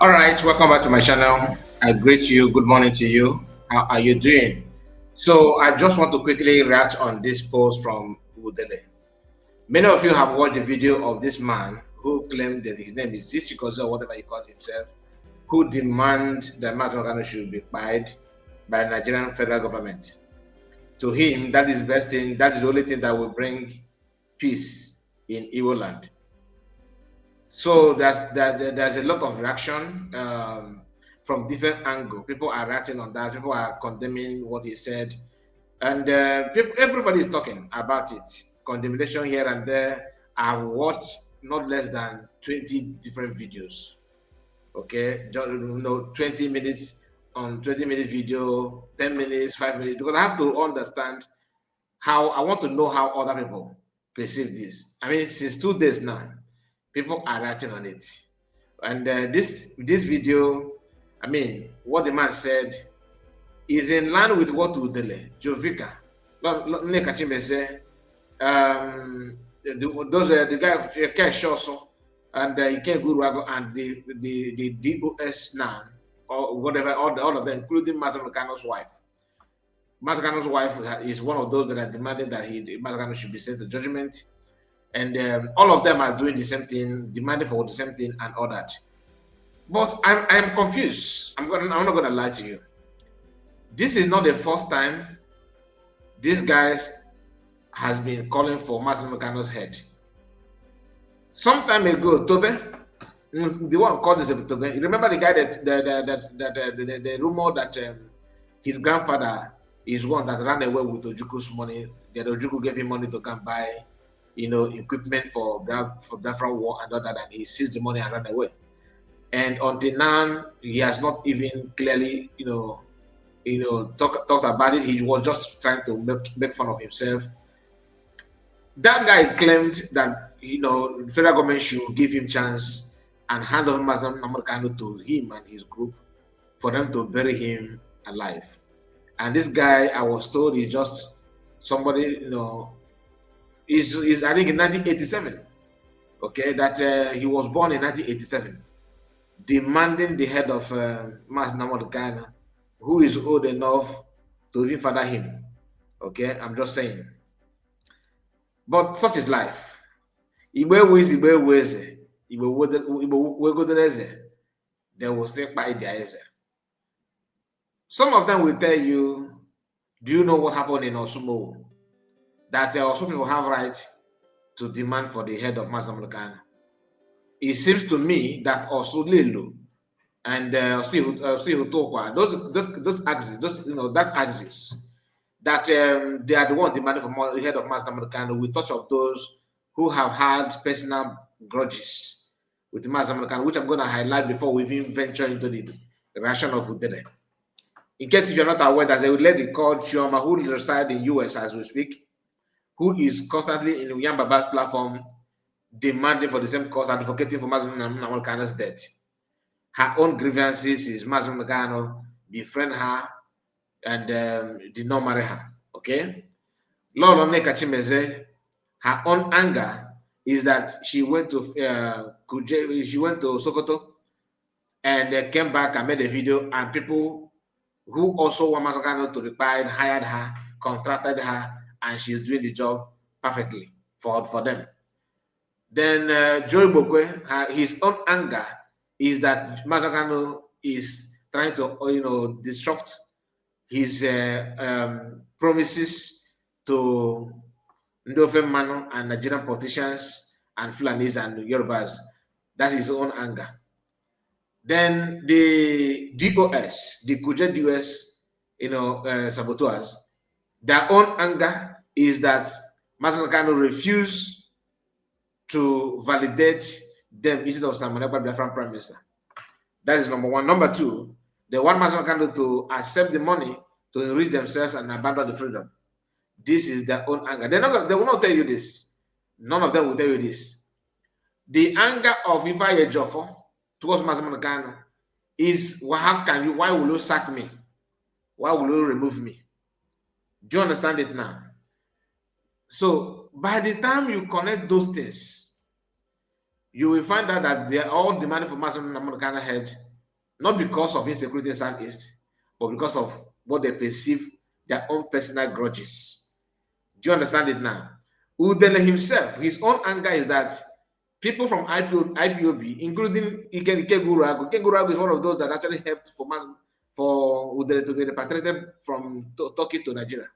All right, welcome back to my channel. I greet you. Good morning to you. How are you doing? So, I just want to quickly react on this post from Udele. Many of you have watched the video of this man who claimed that his name is Ichikoze or whatever he calls himself, who demand that Mazi Kanu should be paid by Nigerian federal government. To him, that is the best thing. That is the only thing that will bring peace in Igbo land. So there's a lot of reaction from different angles. People are reacting on that. People are condemning what he said, and everybody is talking about it. Condemnation here and there. I've watched not less than 20 different videos. Okay, just, 20 minutes on 20-minute video, 10 minutes, 5 minutes, because I have to understand how I want to know how other people perceive this. I mean, since 2 days now, people are writing on it, and this video, I mean, what the man said is in line with what Udele, Jovika, those are the guy of Cash also, and Ike Guru and the DOS now, or whatever, all of them, including Mazi Kanu's wife. Mazi Kanu's wife is one of those that are demanded that Mazi Kanu should be sent to judgment, and all of them are doing the same thing, demanding for the same thing, and all that. But I'm confused. I'm not gonna lie to you. This is not the first time these guys has been calling for Mazi Kanu's head. Some time ago, Tobe, the one called this Tobe. You remember the guy that the rumor that his grandfather is one that ran away with Ojuku's money. That Ojuku gave him money to come buy, equipment for Biafran war and all that, and he seized the money and ran away. And until now, he has not even clearly, talked about it. He was just trying to make fun of himself. That guy claimed that the federal government should give him chance and hand over Nnamdi Kanu to him and his group for them to bury him alive. And this guy, I was told, is just somebody, is I think in 1987. Okay, that he was born in 1987, demanding the head of Mazi Nnamdi Kanu, who is old enough to even father him. Okay, I'm just saying. But such is life. Igbe wiz, Igbe weze, Igbe wegodeleze, they will say by the eze. Some of them will tell you, do you know what happened in Osumo? That also people have right to demand for the head of Mazi Nnamdi Kanu. It seems to me that also Lilo and Hutokwa, those axes, that axis, that they are the one demanding for the head of Mazi Nnamdi Kanu, with touch of those who have had personal grudges with Mazi Nnamdi Kanu, which I'm going to highlight before we even venture into the reaction of Udele. In case if you're not aware, there's a lady called Chioma who resides in US as we speak, who is constantly in Yambaba's platform demanding for the same cause, advocating for Mazi Nnamdi Kanu's death. Her own grievances is Mazi Nnamdi Kanu befriend her and did not marry her. Okay? Lord Oneka Chimeze, her own anger is that she went to Sokoto and came back and made a video, and people who also want Mazi Kanu to be paid hired her, contracted her, and she's doing the job perfectly for them. Then Joy Bokwe, his own anger is that Mazi Kanu is trying to disrupt his promises to Ndofe Manu and Nigerian politicians and Fulanis and Yorubas. That's his own anger. Then the DOS, the Kuje DOS, saboteurs, their own anger is that Mazi Kanu refused to validate them instead of Simon Ekpa Biafran Prime Minister. That is number one. Number two, they want Mazi Kanu to accept the money to enrich themselves and abandon the freedom. This is their own anger. They will not tell you this. None of them will tell you this. The anger of Ifeanyi Ejiofor towards Mazi Kanu is, why will you sack me? Why will you remove me? Do you understand it now? So by the time you connect those things, you will find out that they are all demanding for Mazi Nnamdi Kanu head not because of insecurity in Southeast, but because of what they perceive their own personal grudges. Do you understand it now? Udele himself, his own anger is that people from IPOB, including Ike Guragu is one of those that actually helped for Udele to be repatriated from Turkey to Nigeria.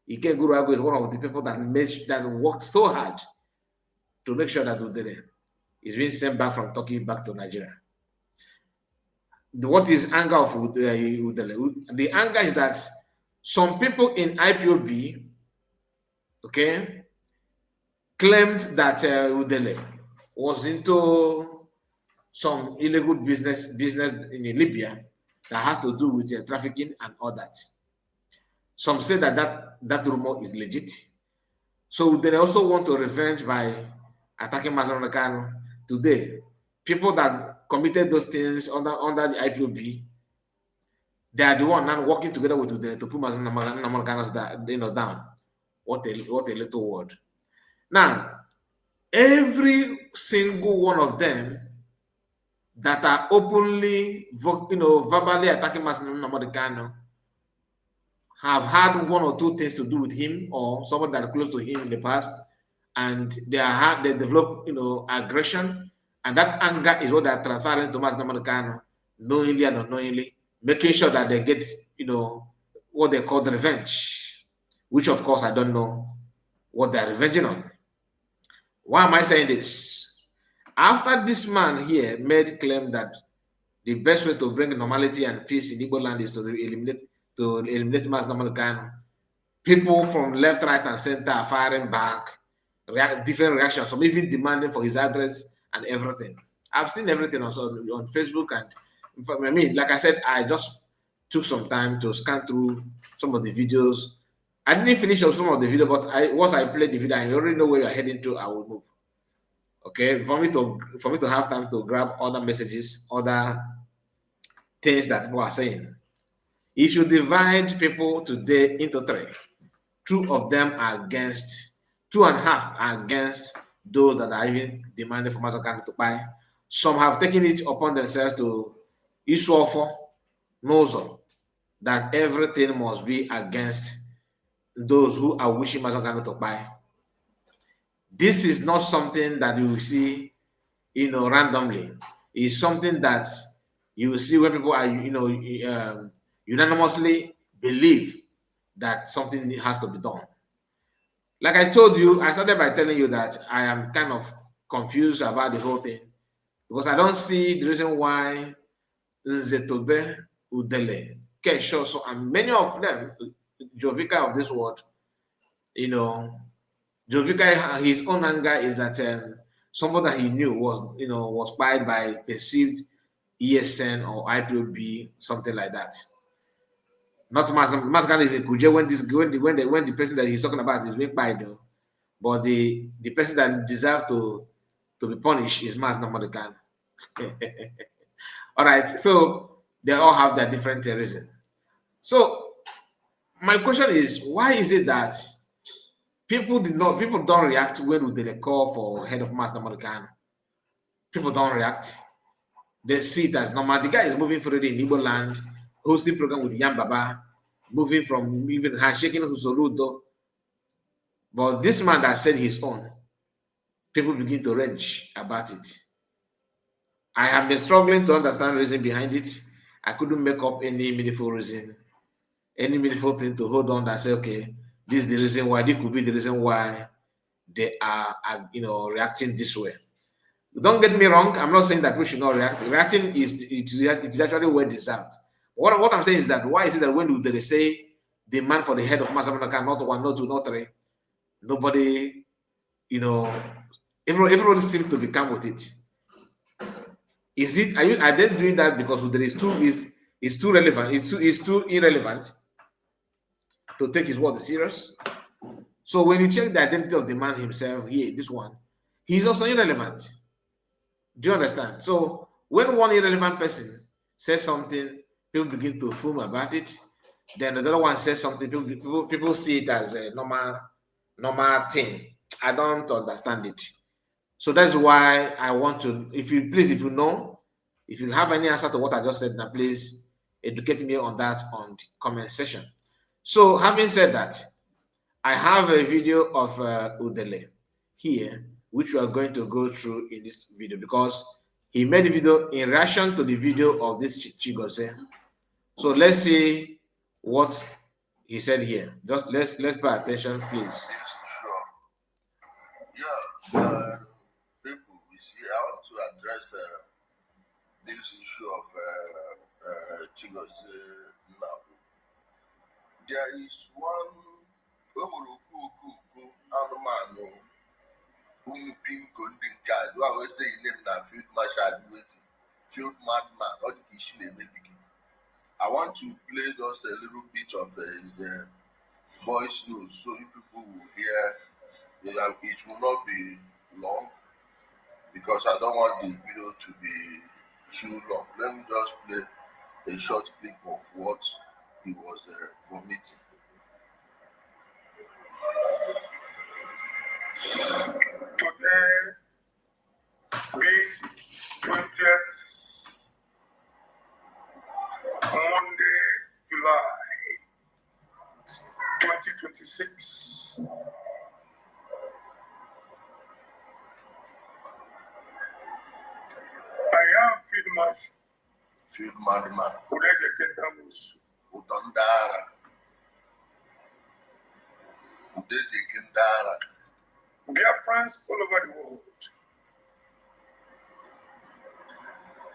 Ike Guragu is one of the people that worked so hard to make sure that Udele is being sent back from Turkey back to Nigeria. What is anger of Udele? The anger is that some people in IPOB, okay, claimed that Udele was into some illegal business in Libya that has to do with trafficking and all that. Some say that rumor is legit. So they also want to revenge by attacking Mazi Kanu. Today, people that committed those things under the IPOB, they are the one now working together with Udele to put Mazi Kanu down. What a little word. Now, every single one of them that are openly, verbally attacking Nnamdi Kanu have had one or two things to do with him or someone that are close to him in the past, and they develop, aggression, and that anger is what they are transferring to Nnamdi Kanu, knowingly and unknowingly, making sure that they get, what they call the revenge, which of course I don't know what they're revenging on. Why am I saying this? After this man here made claim that the best way to bring normality and peace in Igbo land is to eliminate Mazi Nnamdi Kanu, people from left, right, and center are firing back, different reactions, some even demanding for his address and everything. I've seen everything on Facebook, and like I said, I just took some time to scan through some of the videos. I didn't finish some of the video, but once I played the video, I already know where you're heading to. I will move. Okay, for me to have time to grab other messages, other things that people are saying. If you divide people today into three, two of them are against, 2.5 are against those that are even demanding for Mazi Kanu to buy. Some have taken it upon themselves to issue offer, nozo, that everything must be against those who are wishing Mazi Kanu to buy. This is not something that you will see, randomly. It's something that you will see when people are, unanimously believe that something has to be done. Like I told you, I started by telling you that I am kind of confused about the whole thing because I don't see the reason why Zetobe, Udele, Keshoso, and many of them, Jovika of this world, Jovika, his own anger is that someone that he knew was spied by perceived ESN or IPOB, something like that. Not Mazi Kanu is a Kuje when the person that he's talking about is being spied, though. But the person that deserves to be punished is Mazi Nnamdi Kanu. All right, so they all have their different reason. So my question is, why is it that people don't react when they call for head of Mazi Nnamdi Kanu? People don't react. They see it as normal. The guy is moving freely in Igbo land, hosting program with Yam Baba, moving from even handshaking Husoludo. But this man that said his own, people begin to rage about it. I have been struggling to understand the reason behind it. I couldn't make up any meaningful reason, any meaningful thing to hold on that say, okay, this is the reason why, this could be the reason why they are reacting this way. Don't get me wrong, I'm not saying that we should not react. Reacting is actually well deserved. What I'm saying is that why is it that when they say demand for the head of Mazi Nnamdi Kanu, not one, not two, not three, nobody, everybody seems to become with it. Are they doing that because there is too relevant, it's too irrelevant to take his word serious? So when you check the identity of the man himself here, this one, he's also irrelevant. Do you understand? So when one irrelevant person says something, people begin to fool about it. Then the other one says something, people see it as a normal thing. I don't understand it. So that's why I want to, if you know, If you have any answer to what I just said, now please educate me on that on the comment section. So, having said that, I have a video of Udele here, which we are going to go through in this video because he made a video in reaction to the video of this Chigose. So let's see what he said here. Just let's pay attention, please. Sure. Yeah, people, we see. I want to address this issue of Chigose Nnamdi. There is one anụmanụ ụmụ pinko ndị nke a do I say his name na field marshal waiting field madman ọ dị ka isi na-emebi gị. I want to play just a little bit of his voice note so you people will hear. It will not be long because I don't want the video to be too long. Let me just play a short clip of what he was vomiting. Today, being 20th Monday, July 2026. I am Field madman. Udele Udandara. Udele Kendara. Dear friends all over the world,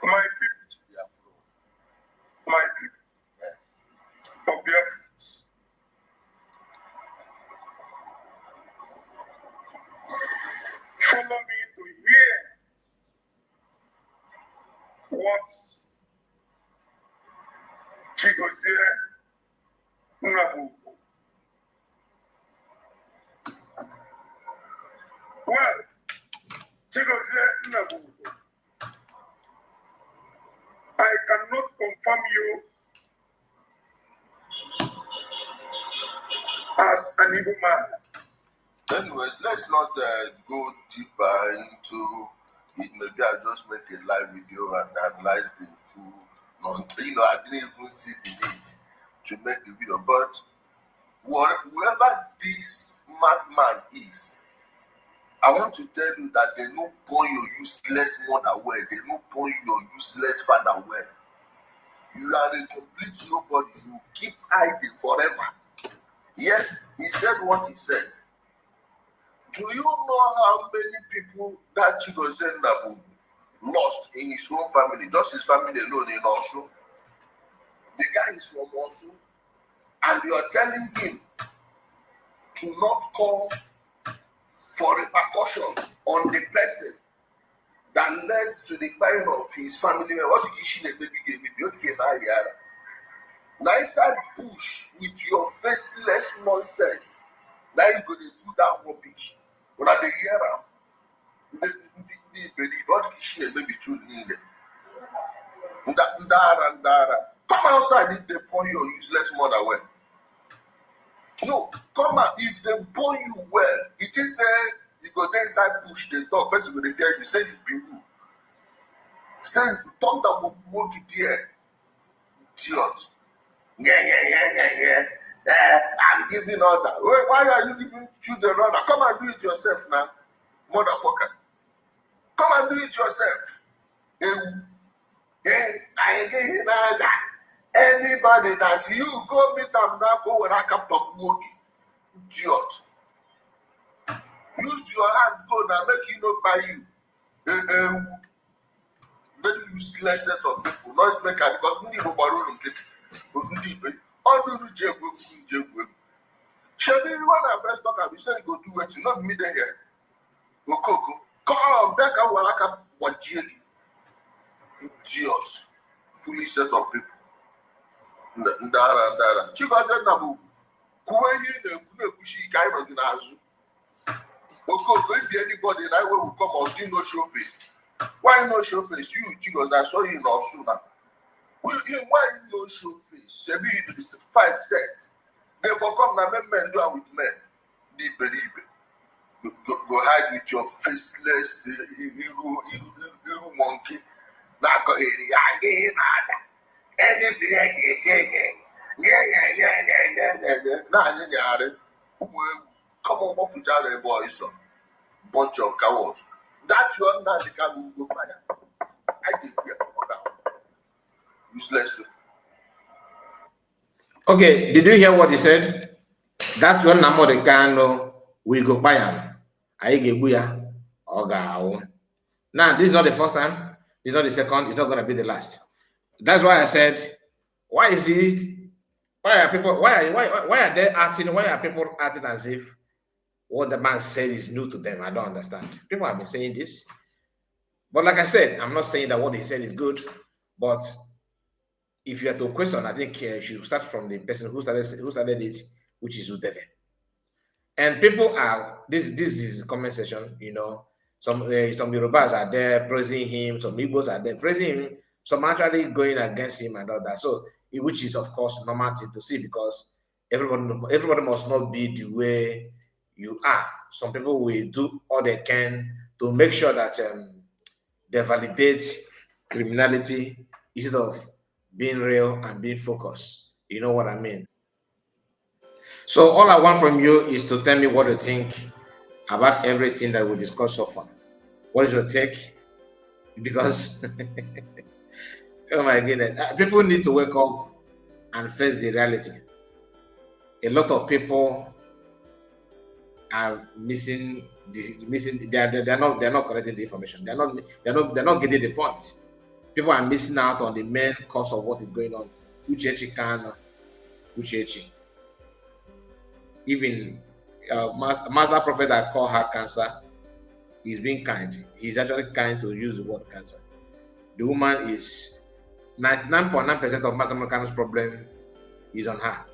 my people, my people of dear friends, follow me to hear what Chigose Nnamdi. Well, Chigose Nnamdi, I cannot confirm you as an evil man. Anyways, let's not go deeper into it. Maybe I'll just make a live video and analyze the full. I didn't even see the need to make the video. But whoever this madman is, I want to tell you that they no born your useless mother well. They no born your useless father well. You are a complete nobody. You keep hiding forever. Yes, he said what he said. Do you know how many people that Chigose Nnamdi lost in his own family? Just his family alone in Osu. The guy is from Osu. And you are telling him to not call for repercussion on the person that led to the dying of his family member. What did he baby? Now inside bush with your faceless nonsense. Now you're going to do that rubbish. When I hear him, what did he baby true? Come outside if they burn your useless mother well. No, come out if they burn you well. It is you go there inside push the dog, person will fear you, say you be who. Say talk that will walk it here. Idiot. Yeah. I'm giving order. Why are you giving children order? Come and do it yourself now, motherfucker. Come and do it yourself. I ain't giving order. Anybody that's you go meet them now, go when I come talk walking. Idiot. Use your hand, go now, make you not by you. Very useless set of people, noise maker, because we need to borrow and get all the reject. Shelly, when I first talk, I said, go do it, you not me there. Go, come back, I will like a what idiot, fully set of people. Ndara. Chigose Nnamdi, Kuwayi ne kushi kai no ginazu. Oko if anybody that way will come or see no show face. Why no show face? You Chigose, I saw you in Osuna. Why no show face? Sebi is fight set. Therefore come na men do with men. Deep. Go hide with your faceless hero monkey. Come on, what for Jare boys? Bunch of cowards. That's your Nnamdi Kanu go fire. I did hear useless. Okay, did you hear what he said? That's when Nnamdi Kanu we go buy him. I get buya. Oga. Now, this is not the first time. It's not the second. It's not going to be the last. That's why I said, why is it? Why are people? Why are they acting? Why are people acting as if what the man said is new to them? I don't understand. People have been saying this, but like I said, I'm not saying that what he said is good. But if you have to question, I think you should start from the person who started it, which is Udele. And people are this is comment section, you know. Some Yorubas are there praising him, some Igbos are there praising him, some actually going against him and all that. So, which is of course normal thing to see because everybody must not be the way you are. Some people will do all they can to make sure that they validate criminality instead of being real and being focused. You know what I mean? So all I want from you is to tell me what you think about everything that we discussed so far. What is your take? Because oh my goodness, people need to wake up and face the reality. A lot of people are missing. They're not collecting the information. They're not getting the point. People are missing out on the main cause of what is going on. Uchechi Kanu, Uchechi. Even Master Prophet that called her cancer, he's being kind. He's actually kind to use the word cancer. The woman is 99.9% of Master Kanu's problem is on her.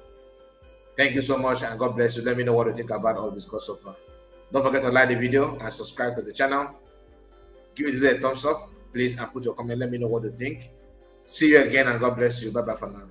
Thank you so much and God bless you. Let me know what you think about all this course so far. Don't forget to like the video and subscribe to the channel. Give it a thumbs up, please, and put your comment. Let me know what you think. See you again and God bless you. Bye bye for now.